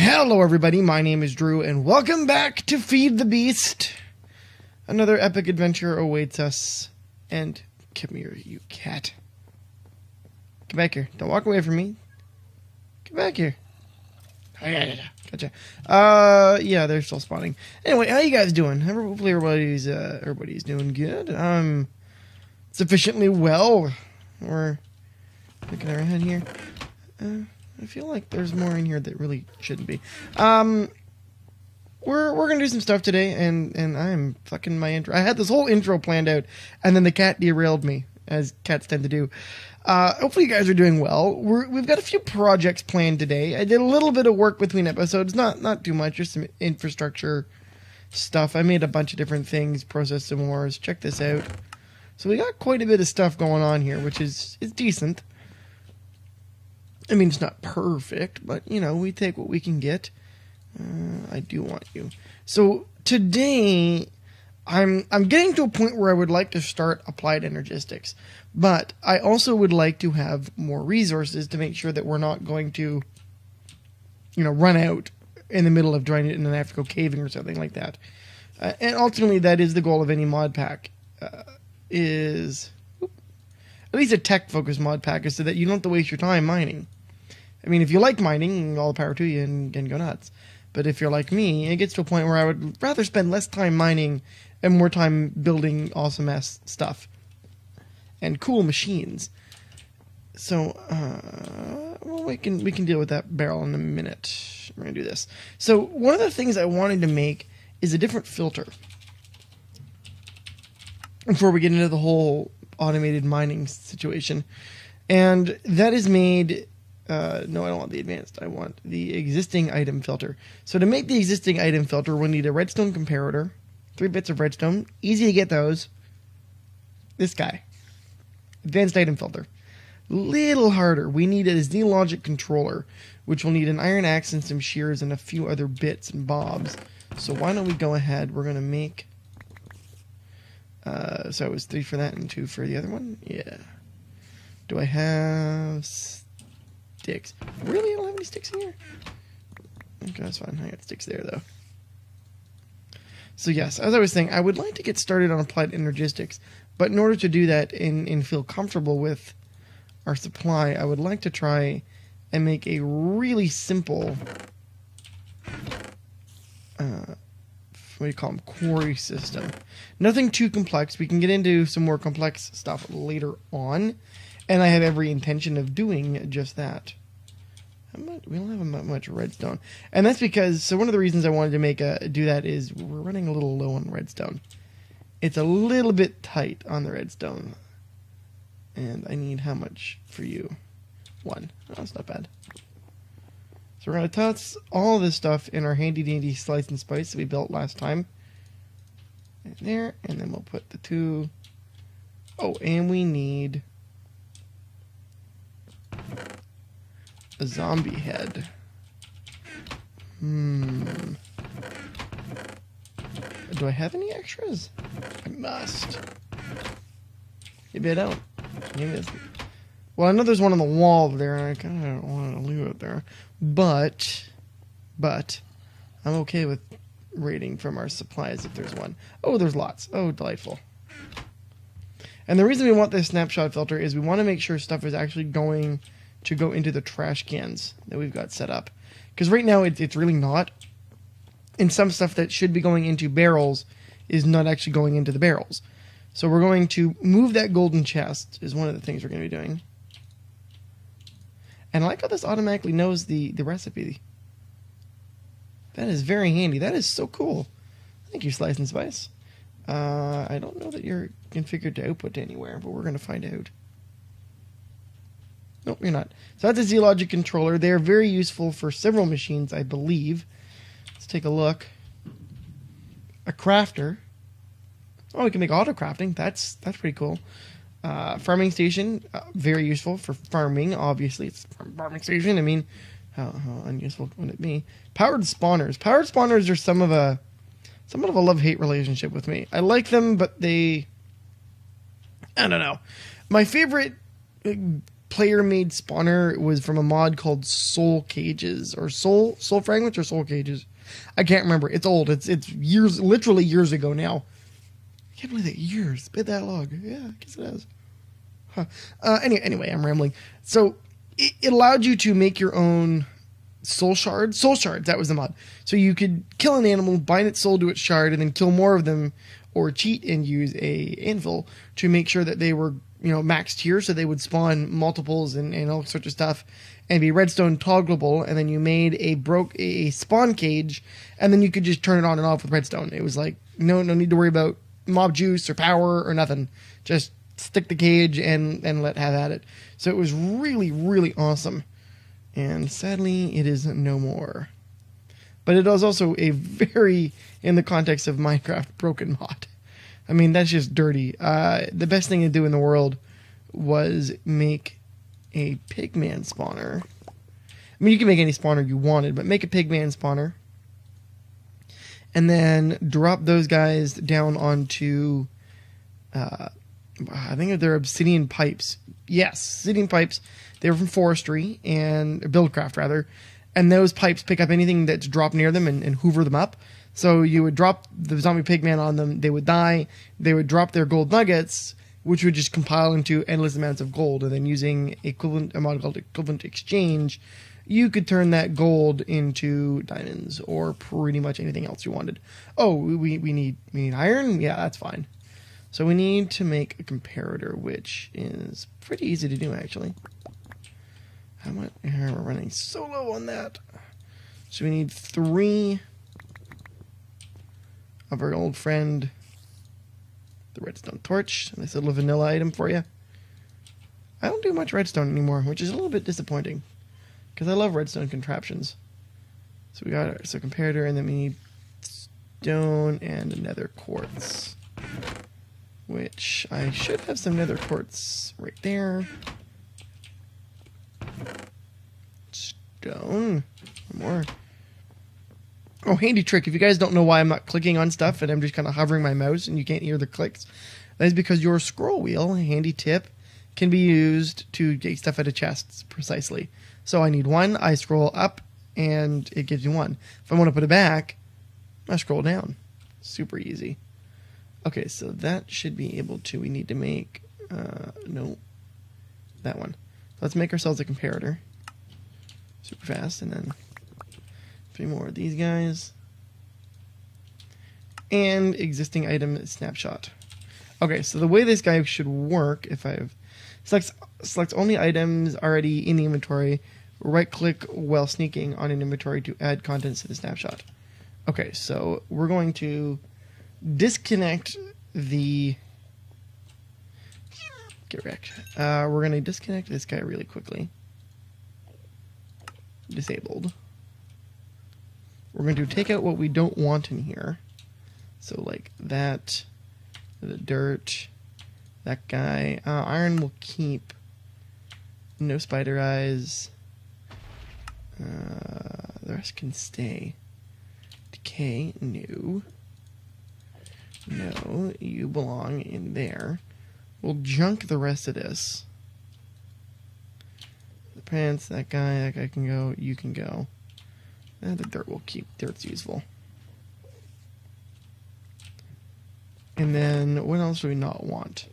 Hello everybody, my name is Drew, and welcome back to Feed the Beast. Another epic adventure awaits us. And, come here, you cat. Get back here. Don't walk away from me. Get back here. Gotcha. Yeah, they're still spawning. Anyway, how you guys doing? Hopefully everybody's doing good. Sufficiently well. We're looking around here. I feel like there's more in here that really shouldn't be. We're gonna do some stuff today, and I'm fucking my intro. I had this whole intro planned out, and then the cat derailed me, as cats tend to do. Hopefully you guys are doing well. We've got a few projects planned today. I did a little bit of work between episodes, not too much, just some infrastructure stuff. I made a bunch of different things, processed some wars. Check this out. So we got quite a bit of stuff going on here, which is decent. I mean, it's not perfect, but, you know, we take what we can get. I do want you. So, today, I'm getting to a point where I would like to start applied energistics. But I also would like to have more resources to make sure that we're not going to, you know, run out in the middle of trying it and then have to go caving or something like that. And ultimately, that is the goal of any mod pack, is... At least a tech-focused mod pack is so that you don't have to waste your time mining. I mean, if you like mining, all the power to you and go nuts. But if you're like me, it gets to a point where I would rather spend less time mining and more time building awesome-ass stuff. And cool machines. So, well, we can deal with that barrel in a minute. We're going to do this. So, one of the things I wanted to make is a different filter. Before we get into the whole automated mining situation, and that is made no, I don't want the advanced, I want the existing item filter. So to make the existing item filter, we'll need a redstone comparator, 3 bits of redstone, easy to get those, this guy, advanced item filter. Little harder, we need a Z-Logic controller, which will need an iron axe and some shears and a few other bits and bobs. So why don't we go ahead, we're going to make so it was 3 for that and 2 for the other one? Yeah. Do I have sticks? Really? I don't have any sticks in here? Okay, that's fine. I got sticks there, though. So yes, as I was saying, I would like to get started on applied energistics, but in order to do that and feel comfortable with our supply, I would like to try and make a really simple what do you call them? Quarry system. Nothing too complex. We can get into some more complex stuff later on, and I have every intention of doing just that. We don't have much redstone, and that's because. So one of the reasons I wanted to do that is we're running a little low on redstone. It's a little bit tight on the redstone, and I need how much for you? 1. Oh, that's not bad. So we're going to toss all this stuff in our handy-dandy slice and spice that we built last time. And there, and then we'll put the 2... Oh, and we need a zombie head. Do I have any extras? I must. Maybe I don't. Maybe it's... Well, I know there's one on the wall there, and I kind of don't want to leave it there. But, I'm okay with raiding from our supplies if there's one. Oh, there's lots. Oh, delightful. And the reason we want this snapshot filter is we want to make sure stuff is actually going to go into the trash cans that we've got set up. Because right now, it's really not. And some stuff that should be going into barrels is not actually going into the barrels. So we're going to move that golden chest is one of the things we're going to be doing. And I like how this automatically knows the recipe. That is very handy. That is so cool. Thank you, Slice and Spice. I don't know that you're configured to output anywhere, but we're going to find out. Nope, you're not. So that's a Z-Logic controller. They are very useful for several machines, I believe. Let's take a look. A crafter. Oh, we can make auto crafting. That's pretty cool. Farming station, very useful for farming. Obviously, it's a farming station. I mean, how unuseful would it be? Powered spawners. Powered spawners are somewhat of a love-hate relationship with me. I like them, but I don't know. My favorite player-made spawner was from a mod called Soul Cages, or Soul Fragments, or Soul Cages. I can't remember. It's old. It's years, literally years ago now. I can't believe that years. It's been that long. Yeah, I guess it has. Huh. Anyway, I'm rambling. So it allowed you to make your own soul shards. Soul shards, that was the mod. So you could kill an animal, bind its soul to its shard, and then kill more of them, or cheat and use a anvil to make sure that they were, you know, maxed here, so they would spawn multiples and all sorts of stuff, and be redstone toggleable. And then you made a spawn cage, and then you could just turn it on and off with redstone. It was like no need to worry about mob juice or power or nothing. Just stick the cage and have at it. So it was really, really awesome. And sadly, it is no more. But it was also a very, in the context of Minecraft, broken mod. I mean, that's just dirty. The best thing to do in the world was make a pigman spawner. I mean, you can make any spawner you wanted, but make a pigman spawner. And then drop those guys down onto, I think they're obsidian pipes. Yes, obsidian pipes. They were from forestry, and buildcraft rather. And those pipes pick up anything that's dropped near them and hoover them up. So you would drop the zombie pigman on them, they would die, they would drop their gold nuggets, which would just compile into endless amounts of gold. And then using a mod called equivalent exchange, you could turn that gold into diamonds or pretty much anything else you wanted. Oh, we need iron? Yeah, that's fine. So we need to make a comparator, which is pretty easy to do, actually. How much? We're running so low on that. So we need 3 of our old friend, the redstone torch. Nice little vanilla item for you. I don't do much redstone anymore, which is a little bit disappointing, because I love redstone contraptions. So we got our comparator, and then we need stone and nether quartz, which I should have some nether quartz right there. Stone. More. Oh, handy trick. If you guys don't know why I'm not clicking on stuff and I'm just kind of hovering my mouse and you can't hear the clicks, that is because your scroll wheel, handy tip, can be used to get stuff out of chests precisely. So I need 1, I scroll up, and it gives you 1. If I want to put it back, I scroll down. Super easy. Okay, so that should be able to, we need to make, no, that one. Let's make ourselves a comparator. Super fast, and then 3 more of these guys. And existing item snapshot. Okay, so the way this guy should work, if I've select only items already in the inventory, right click while sneaking on an inventory to add contents to the snapshot. Okay, so we're going to disconnect the, get wrecked. We're going to disconnect this guy really quickly. Disabled. We're going to take out what we don't want in here. So like that, the dirt, that guy. Iron will keep. No spider eyes. The rest can stay. Decay, no. No, you belong in there. We'll junk the rest of this. The pants, that guy can go, you can go. And the dirt will keep. Dirt's useful. And then, what else do we not want?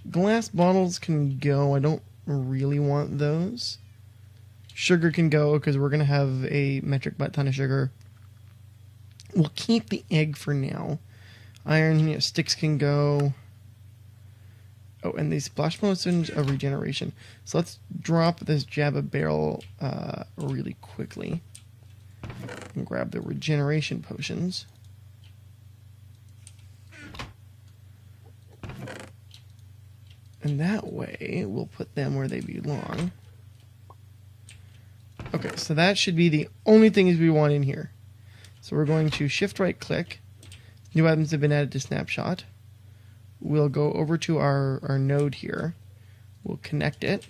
Glass bottles can go. I don't really want those. Sugar can go, because we're going to have a metric ton of sugar. We'll keep the egg for now. Iron, sticks can go. Oh, and these splash potions of regeneration. So let's drop this Jabba barrel really quickly. And grab the regeneration potions. And that way, we'll put them where they belong. Okay, so that should be the only things we want in here. So we're going to shift right click. New items have been added to snapshot. We'll go over to our node here. We'll connect it.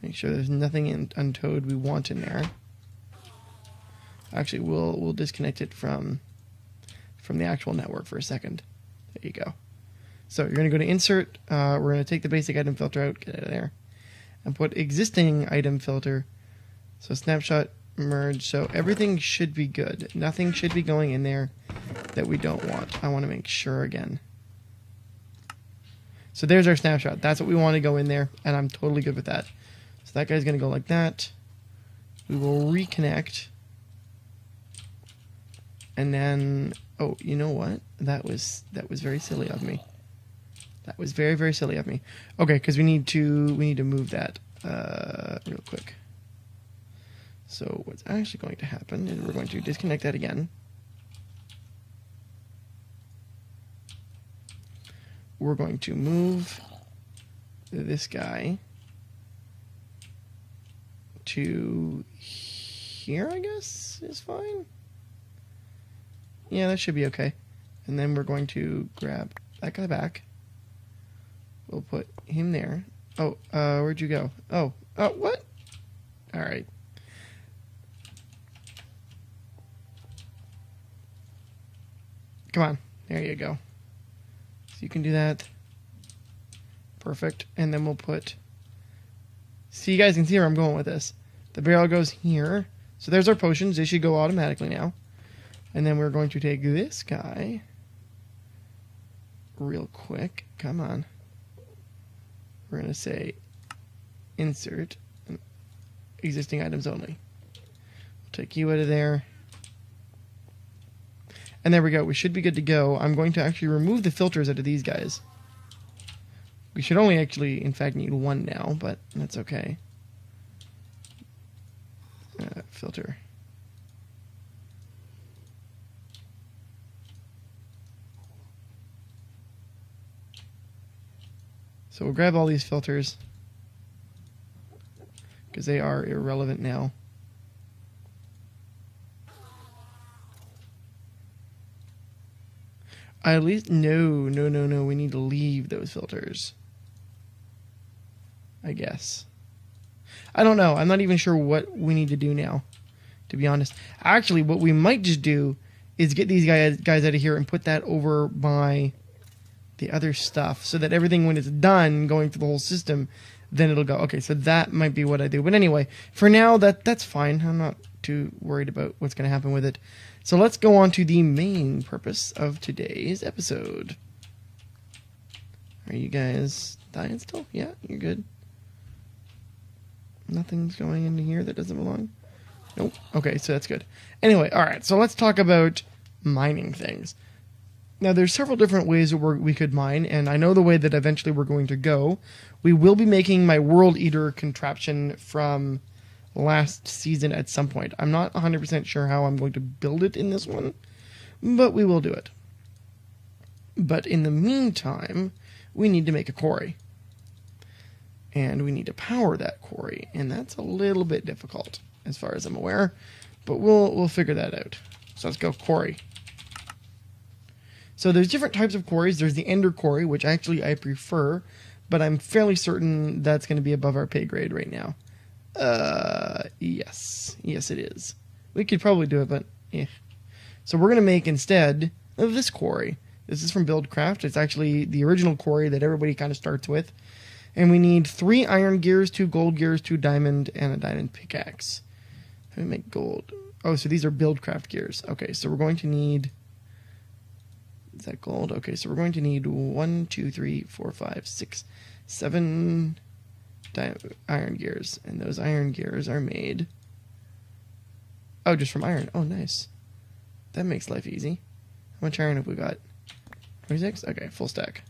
Make sure there's nothing untowed we want in there. Actually, we'll disconnect it from from the actual network for a second. There you go. So you're going to go to insert. We're going to take the basic item filter out, get out of there, and put existing item filter. So snapshot merge. So everything should be good. Nothing should be going in there that we don't want. I want to make sure again. So there's our snapshot. That's what we want to go in there, and I'm totally good with that. So that guy's going to go like that. We will reconnect. And then, oh, you know what? That was very silly of me. That was very, very silly of me. Okay, because we need to move that real quick. So what's actually going to happen is we're going to disconnect that again. We're going to move this guy to here, I guess, is fine. Yeah, that should be okay. And then we're going to grab that guy back. We'll put him there. Oh, where'd you go? Oh, what? All right. Come on. There you go. So you can do that. Perfect. And then we'll put... See, you guys can see where I'm going with this. The barrel goes here. So there's our potions. They should go automatically now. And then we're going to take this guy real quick. Come on. We're going to say insert existing items only. We'll take you out of there. And there we go. We should be good to go. I'm going to actually remove the filters out of these guys. We should only actually, in fact, need one now, but that's okay. Filter. So we'll grab all these filters because they are irrelevant now. At least, no, we need to leave those filters. I guess. I don't know. I'm not even sure what we need to do now, to be honest. Actually, what we might just do is get these guys out of here and put that over by the other stuff so that everything, when it's done going through the whole system, then it'll go. Okay, so that might be what I do. But anyway, for now, that's fine. I'm not too worried about what's going to happen with it. So let's go on to the main purpose of today's episode. Are you guys dying still? Yeah, you're good. Nothing's going into here that doesn't belong? Nope. Okay, so that's good. Anyway, alright, so let's talk about mining things. Now, there's several different ways that we could mine, and I know the way that eventually we're going to go. We will be making my World Eater contraption from last season at some point. I'm not 100% sure how I'm going to build it in this one, but we will do it. But in the meantime, we need to make a quarry. And we need to power that quarry, and that's a little bit difficult, as far as I'm aware. But we'll figure that out. So let's go quarry. So there's different types of quarries. There's the ender quarry, which actually I prefer, but I'm fairly certain that's going to be above our pay grade right now. Yes, it is. We could probably do it, but So we're going to make instead of this quarry. This is from Buildcraft. It's actually the original quarry that everybody kind of starts with. And we need 3 iron gears, 2 gold gears, 2 diamond, and a diamond pickaxe. How do we make gold? Oh, so these are Buildcraft gears. Okay, so we're going to need... Is that gold? Okay, so we're going to need 1, 2, 3, 4, 5, 6, 7 iron gears. And those iron gears are made... Oh, just from iron. Oh, nice. That makes life easy. How much iron have we got? 26? Okay, full stack.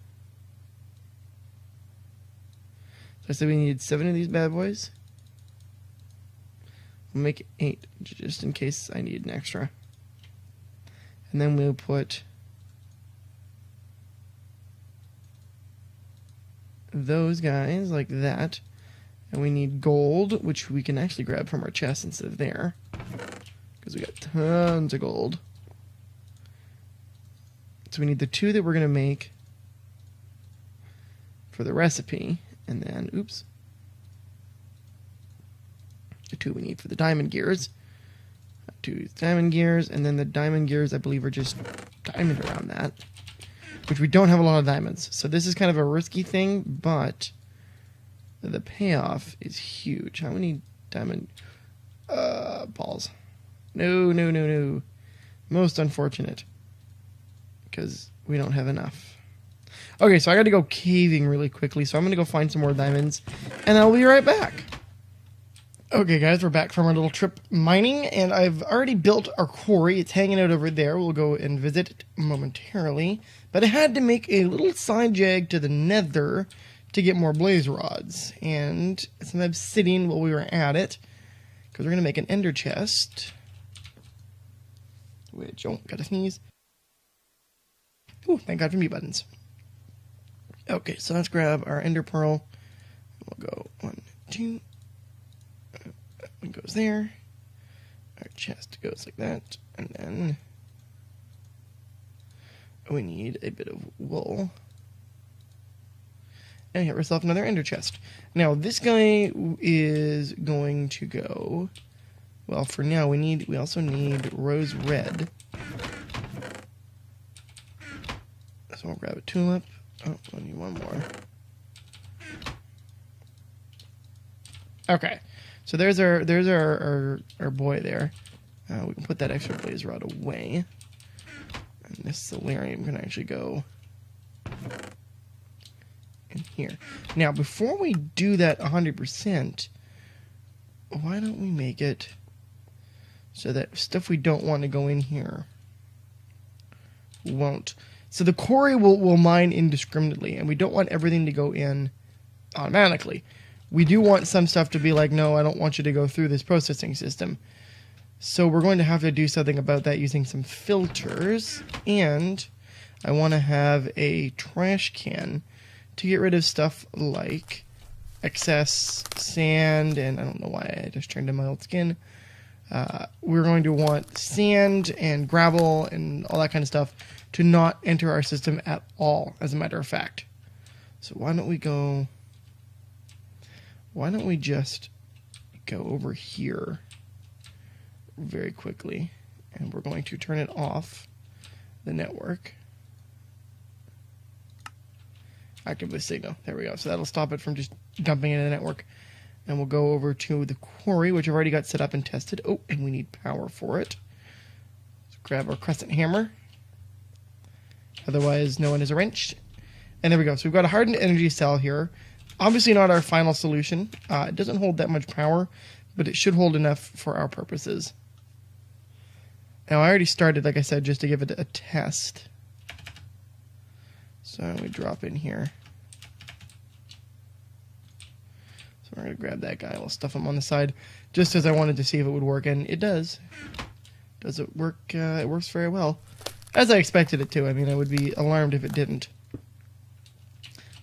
So I said we need 7 of these bad boys. We'll make 8, just in case I need an extra. And then we'll put those guys like that. And we need gold, which we can actually grab from our chest instead of there, because we got tons of gold. So we need the 2 that we're going to make for the recipe. And then, oops, the 2 we need for the diamond gears. 2 diamond gears, and then the diamond gears, I believe, are just diamond around that, which we don't have a lot of diamonds. So this is kind of a risky thing, but the payoff is huge. How many diamond balls? No, no, no, no. Most unfortunate, because we don't have enough. Okay, so I got to go caving really quickly, so I'm going to go find some more diamonds, and I'll be right back. Okay, guys, we're back from our little trip mining, and I've already built our quarry. It's hanging out over there. We'll go and visit it momentarily, but I had to make a little side jag to the nether to get more blaze rods, and some obsidian while we were at it, because we're going to make an ender chest, which, oh, gotta sneeze. Ooh, thank God for mute buttons. Okay, so let's grab our ender pearl. We'll go 1, 2. One goes there. Our chest goes like that. And then we need a bit of wool. And get ourselves another ender chest. Now, this guy is going to go... Well, for now, we also need rose red. So we'll grab a tulip. Oh, I need one more. Okay, so there's our boy there. We can put that extra blaze rod away. And this solarium can actually go in here. Now, before we do that 100%, why don't we make it so that stuff we don't want to go in here won't. So the quarry will mine indiscriminately, and we don't want everything to go in automatically. We do want some stuff to be like, no, I don't want you to go through this processing system. So we're going to have to do something about that using some filters, and I want to have a trash can to get rid of stuff like excess sand, and I don't know why I just turned in my old skin. We're going to want sand and gravel and all that kind of stuff to not enter our system at all, as a matter of fact. So why don't we just go over here very quickly, and we're going to turn it off, the network. Active the signal. There we go. So that'll stop it from just dumping into the network. And we'll go over to the quarry, which I've already got set up and tested. Oh, and we need power for it. Let's grab our crescent hammer. Otherwise, no one is a wrench. And there we go. So we've got a hardened energy cell here. Obviously not our final solution. It doesn't hold that much power, but it should hold enough for our purposes. Now, I already started, like I said, just to give it a test. So we drop in here. So we're going to grab that guy. We'll stuff him on the side, just as I wanted to see if it would work, and it does. Does it work? It works very well. As I expected it to. I mean, I would be alarmed if it didn't.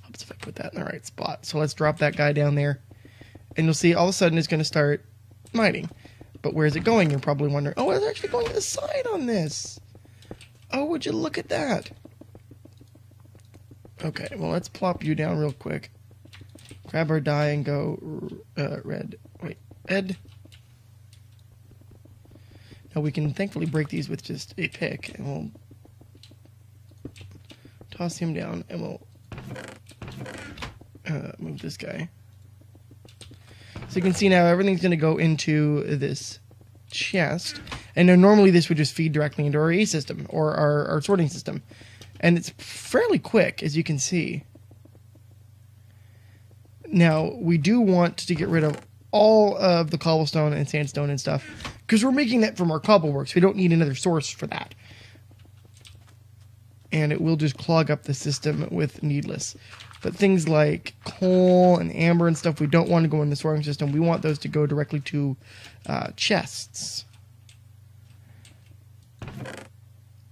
Helps if I put that in the right spot. So let's drop that guy down there. And you'll see all of a sudden it's going to start mining. But where's it going? You're probably wondering, oh, it's actually going to the side on this. Oh, would you look at that? Okay, well, let's plop you down real quick. Grab our die and go red. Wait, red. Now we can thankfully break these with just a pick, and we'll toss him down, and we'll move this guy. So you can see now everything's going to go into this chest, and now normally this would just feed directly into our A system, or our sorting system. And it's fairly quick, as you can see. Now, we do want to get rid of all of the cobblestone and sandstone and stuff, because we're making that from our cobbleworks. We don't need another source for that. And it will just clog up the system with needless. But things like coal and amber and stuff, we don't want to go in the sorting system. We want those to go directly to chests.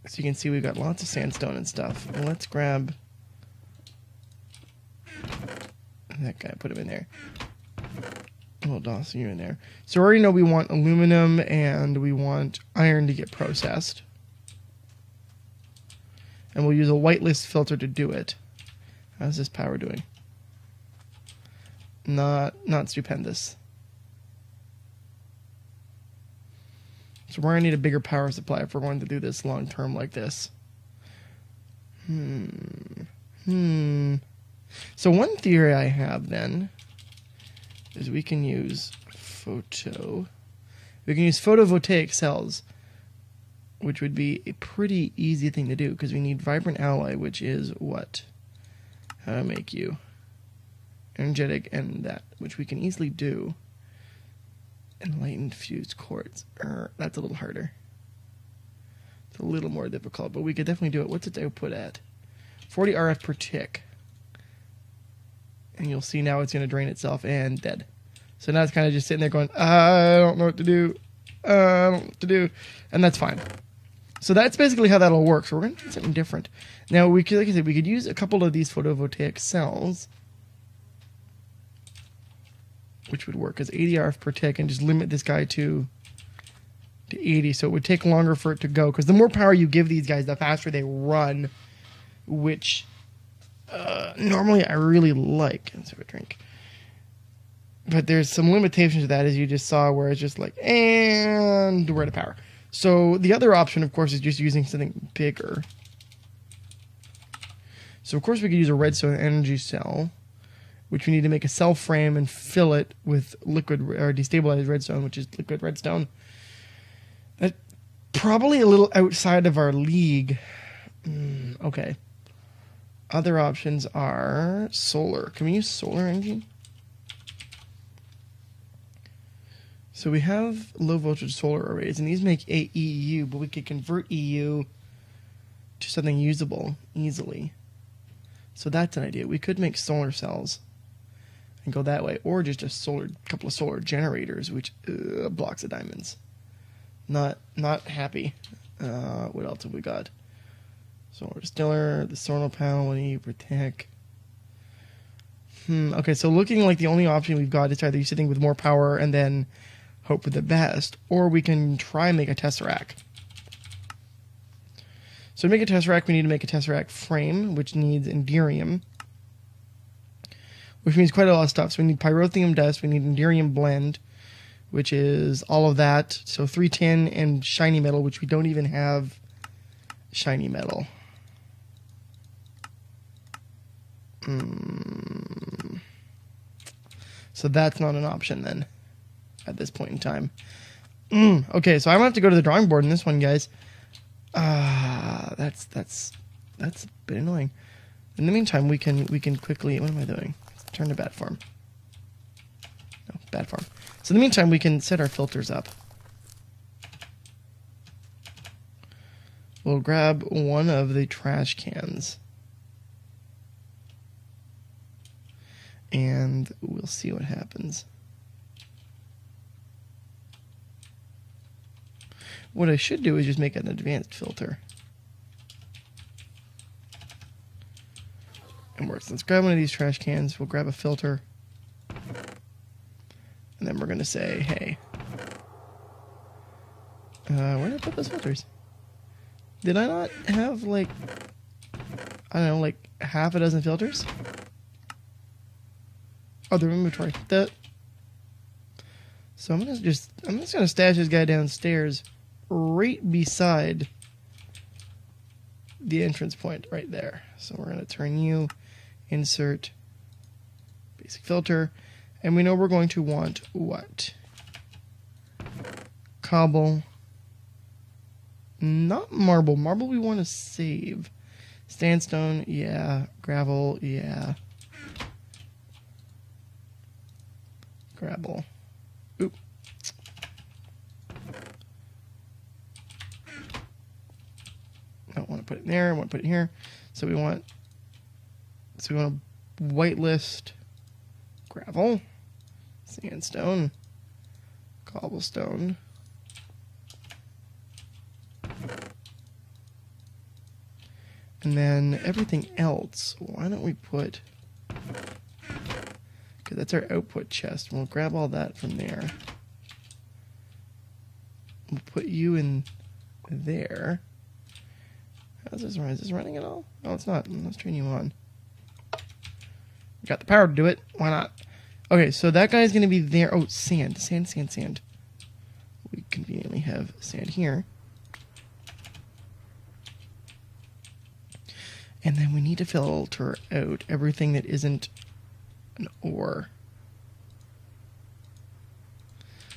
So you can see we've got lots of sandstone and stuff. Well, let's grab that guy, put him in there. We'll toss you in there. So we already know we want aluminum and we want iron to get processed. And we'll use a whitelist filter to do it. How's this power doing? Not stupendous. So we're going to need a bigger power supply if we're going to do this long term like this. So one theory I have then is we can use photovoltaic cells, which would be a pretty easy thing to do because we need vibrant alloy, which is what? How to make you energetic, and that, which we can easily do. Enlightened fused quartz. That's a little harder. It's a little more difficult, but we could definitely do it. What's its output at? 40 RF per tick. And you'll see now it's going to drain itself and dead. So now it's kind of just sitting there going, I don't know what to do. I don't know what to do. And that's fine. So that's basically how that'll work. So we're going to do something different. Now, we could, like I said, we could use a couple of these photovoltaic cells, which would work as 80 RF per tick, and just limit this guy to 80. So it would take longer for it to go. Because the more power you give these guys, the faster they run, which normally I really like. Let's have a drink. But there's some limitations to that, as you just saw, where it's just like, and we're out of power. So the other option, of course, is just using something bigger. So, of course, we could use a redstone energy cell, which we need to make a cell frame and fill it with liquid or destabilized redstone, which is liquid redstone. That's probably a little outside of our league. Okay. Other options are solar. Can we use solar energy? So we have low voltage solar arrays, and these make AEU, but we could convert EU to something usable easily. So that's an idea. We could make solar cells and go that way, or just a couple of solar generators, which blocks of diamonds. Not happy. What else have we got? Solar distiller, the solar panel, what do you protect? Okay, so looking like the only option we've got is either you sitting with more power and then hope for the best, or we can try and make a tesseract. So to make a tesseract, we need to make a tesseract frame, which needs enderium, which means quite a lot of stuff. So we need pyrotheum dust, we need enderium blend, which is all of that. So 310 and shiny metal, which we don't even have shiny metal. So that's not an option then at this point in time. Okay, so I'm gonna have to go to the drawing board in this one, guys. That's a bit annoying. In the meantime, we can quickly. What am I doing? Turn to bad form. No, bad form. So in the meantime, we can set our filters up. We'll grab one of the trash cans. And we'll see what happens. What I should do is just make an advanced filter. And works. Let's grab one of these trash cans. We'll grab a filter. And then we're going to say, hey. Where did I put those filters? Did I not have, like, I don't know, like half a dozen filters? Oh, the inventory. So I'm just gonna stash this guy downstairs, right beside the entrance point, right there. So we're gonna turn you, insert, basic filter, and we know we're going to want what? Cobble. Not marble. Marble we want to save. Sandstone, yeah. Gravel, yeah. Gravel. Oop. I don't want to put it there. I want to put it here. So we want a whitelist gravel, sandstone, cobblestone, and then everything else. Why don't we put? That's our output chest. We'll grab all that from there. We'll put you in there. How's this run? Is this running at all? No, it's not. Let's turn you on. Got the power to do it. Why not? Okay, so that guy's going to be there. Oh, sand. Sand, sand, sand. We conveniently have sand here. And then we need to filter out everything that isn't an ore.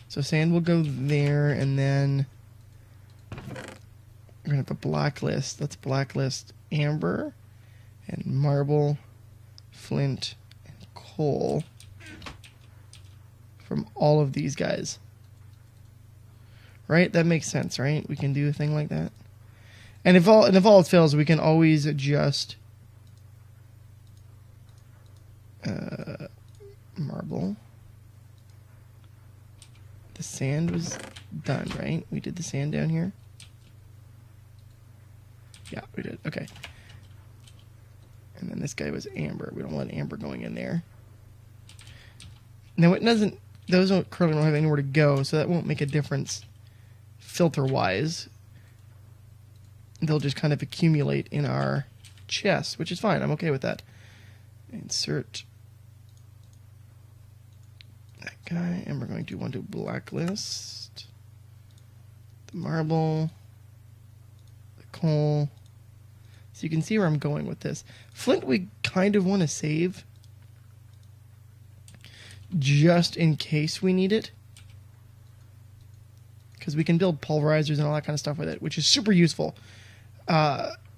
So sand will go there, and then we're going to have a blacklist. Let's blacklist amber and marble, flint, and coal from all of these guys. Right? That makes sense, right? We can do a thing like that. And if all else fails, we can always adjust marble. The sand was done, right? We did the sand down here. Yeah, we did. Okay. And then this guy was amber. We don't want amber going in there. Now it doesn't. Those currently don't have anywhere to go, so that won't make a difference filter-wise. They'll just kind of accumulate in our chest, which is fine. I'm okay with that. Insert that guy, and we're going to want to blacklist the marble, the coal. So you can see where I'm going with this. Flint we kind of want to save just in case we need it, because we can build pulverizers and all that kind of stuff with it, which is super useful.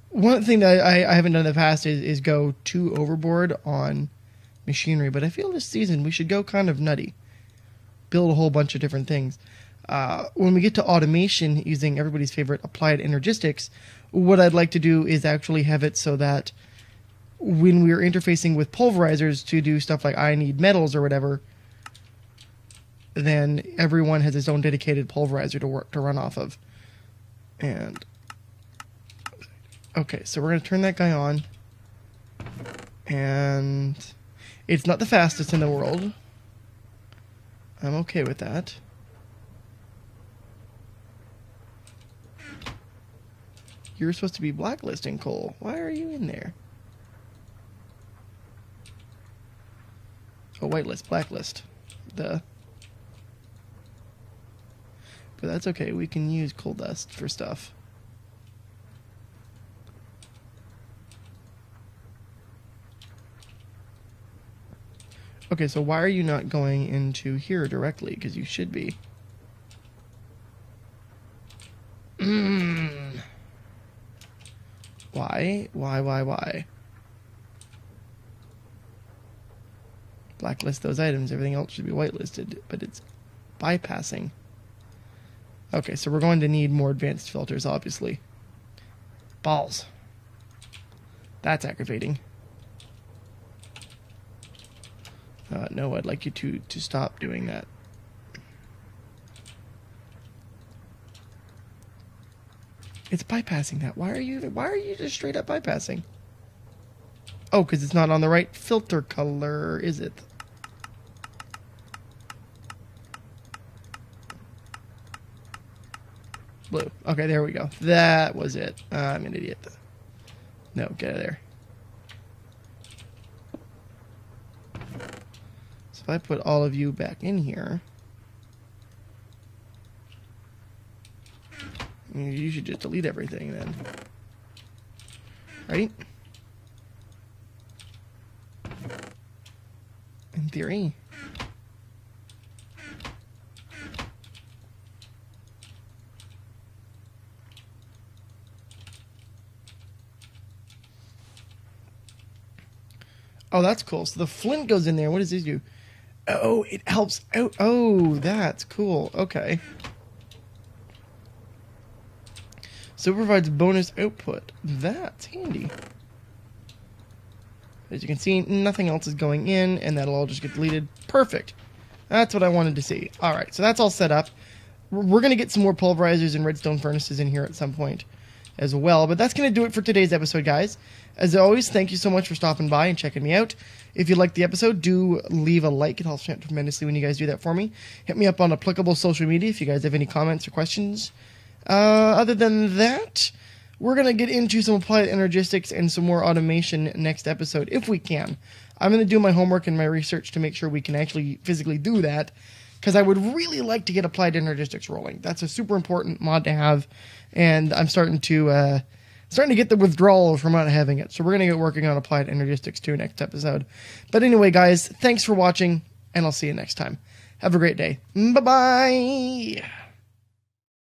One thing that I haven't done in the past is go too overboard on machinery, but I feel this season we should go kind of nutty. Build a whole bunch of different things. When we get to automation using everybody's favorite applied energistics, what I'd like to do is actually have it so that when we're interfacing with pulverizers to do stuff like I need metals or whatever, then everyone has its own dedicated pulverizer to run off of. And okay, so we're going to turn that guy on. And it's not the fastest in the world. I'm okay with that. You're supposed to be blacklisting coal. Why are you in there? Oh, whitelist, blacklist. Duh. But that's okay. We can use coal dust for stuff. Okay, so why are you not going into here directly? Because you should be. Why? Why? Blacklist those items. Everything else should be whitelisted, but it's bypassing. Okay, so we're going to need more advanced filters, obviously. Balls. That's aggravating. No, I'd like you to stop doing that. It's bypassing that. Why are you just straight up bypassing? Oh, because it's not on the right filter color, is it? Blue. Okay, there we go. That was it. I'm an idiot. No, get out of there. So if I put all of you back in here, you should just delete everything then. Right? In theory. Oh, that's cool. So the flint goes in there. What does this do? Oh, it helps out. Oh, that's cool. Okay. So it provides bonus output. That's handy. As you can see, nothing else is going in, and that'll all just get deleted. Perfect. That's what I wanted to see. All right, so that's all set up. We're going to get some more pulverizers and redstone furnaces in here at some point as well. But that's going to do it for today's episode, guys. As always, thank you so much for stopping by and checking me out. If you liked the episode, do leave a like. It helps me out tremendously when you guys do that for me. Hit me up on applicable social media if you guys have any comments or questions. Other than that, we're going to get into some applied energistics and some more automation next episode, if we can. I'm going to do my homework and my research to make sure we can actually physically do that, because I would really like to get applied energistics rolling. That's a super important mod to have, and I'm starting to starting to get the withdrawal from not having it. So we're going to get working on applied energistics too next episode. But anyway, guys, thanks for watching, and I'll see you next time. Have a great day. Bye-bye.